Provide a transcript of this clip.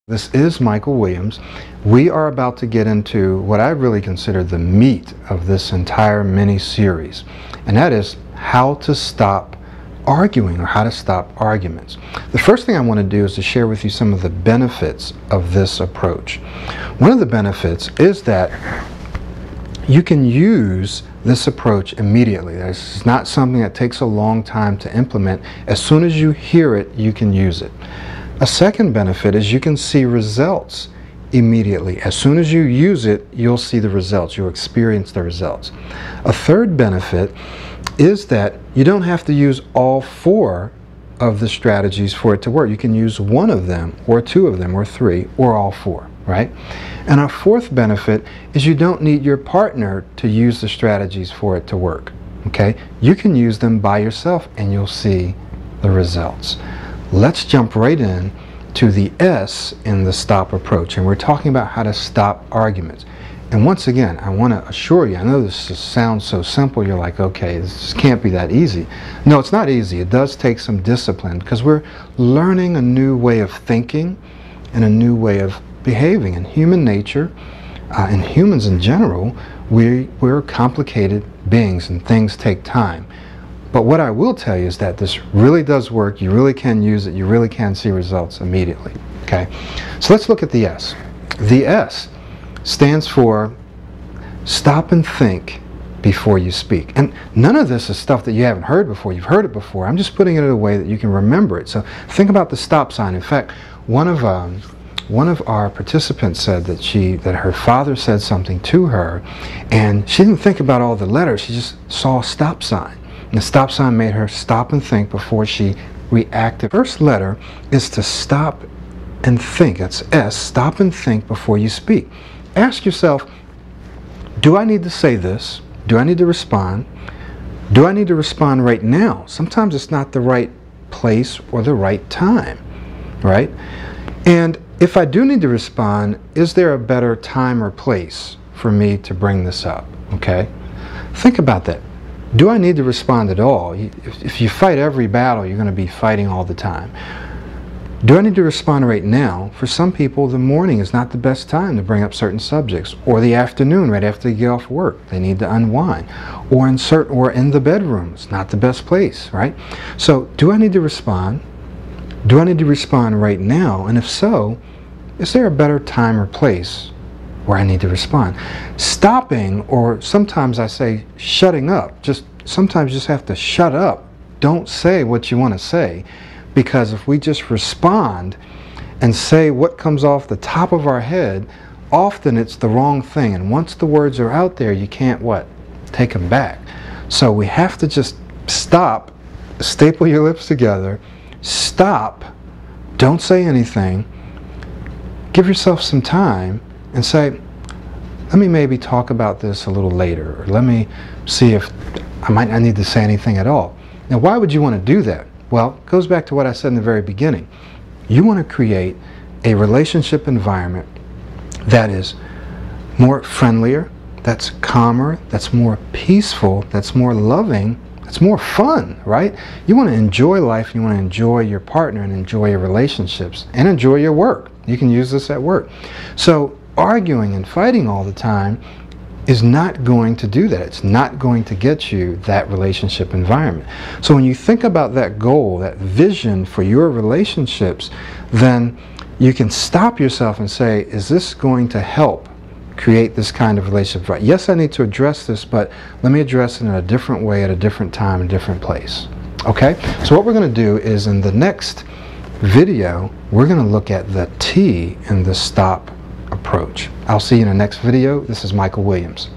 This is Michael Williams. We are about to get into what I really consider the meat of this entire mini-series, and that is how to stop arguing or how to stop arguments. The first thing I want to do is to share with you some of the benefits of this approach. One of the benefits is that you can use this approach immediately. This is not something that takes a long time to implement. As soon as you hear it, you can use it. A second benefit is you can see results immediately. As soon as you use it, you'll see the results. You'll experience the results. A third benefit is that you don't have to use all four of the strategies for it to work. You can use one of them, or two of them, or three, or all four, right? And a fourth benefit is you don't need your partner to use the strategies for it to work, okay? You can use them by yourself and you'll see the results. Let's jump right in to the S in the STOP approach, and we're talking about how to stop arguments. And once again, I want to assure you, I know this just sounds so simple, you're like, okay, this just can't be that easy. No, it's not easy. It does take some discipline because we're learning a new way of thinking and a new way of behaving. In human nature, and humans in general, we're complicated beings and things take time. But what I will tell you is that this really does work. You really can use it. You really can see results immediately. Okay, so let's look at the S. The S stands for stop and think before you speak. And none of this is stuff that you haven't heard before. You've heard it before. I'm just putting it in a way that you can remember it. So think about the stop sign. In fact, one of our participants said that her father said something to her, and she didn't think about all the letters. She just saw a stop sign. And the stop sign made her stop and think before she reacted. The first letter is to stop and think. That's S. Stop and think before you speak. Ask yourself, do I need to say this? Do I need to respond? Do I need to respond right now? Sometimes it's not the right place or the right time, right? And if I do need to respond, is there a better time or place for me to bring this up? Okay? Think about that. Do I need to respond at all? If you fight every battle, you're going to be fighting all the time. Do I need to respond right now? For some people, the morning is not the best time to bring up certain subjects, or the afternoon right after they get off work. They need to unwind. Or in the bedroom. It's not the best place, right? So, do I need to respond? Do I need to respond right now? And if so, is there a better time or place where I need to respond? Stopping, or sometimes I say shutting up, sometimes you just have to shut up. Don't say what you want to say, because if we just respond and say what comes off the top of our head, often it's the wrong thing, and once the words are out there, you can't take them back. So we have to just stop, staple your lips together, stop, don't say anything, give yourself some time and say, let me maybe talk about this a little later, or let me see if I might not need to say anything at all. Now, why would you want to do that? Well, it goes back to what I said in the very beginning. You want to create a relationship environment that is more friendlier, that's calmer, that's more peaceful, that's more loving, that's more fun, right? You want to enjoy life, you want to enjoy your partner and enjoy your relationships and enjoy your work. You can use this at work. So arguing and fighting all the time is not going to do that. It's not going to get you that relationship environment. So when you think about that goal, that vision for your relationships, then you can stop yourself and say, is this going to help create this kind of relationship? Right? Yes, I need to address this, but let me address it in a different way, at a different time, a different place. Okay? So what we're going to do is, in the next video, we're going to look at the T in the STOP approach. I'll see you in the next video. This is Michael Williams.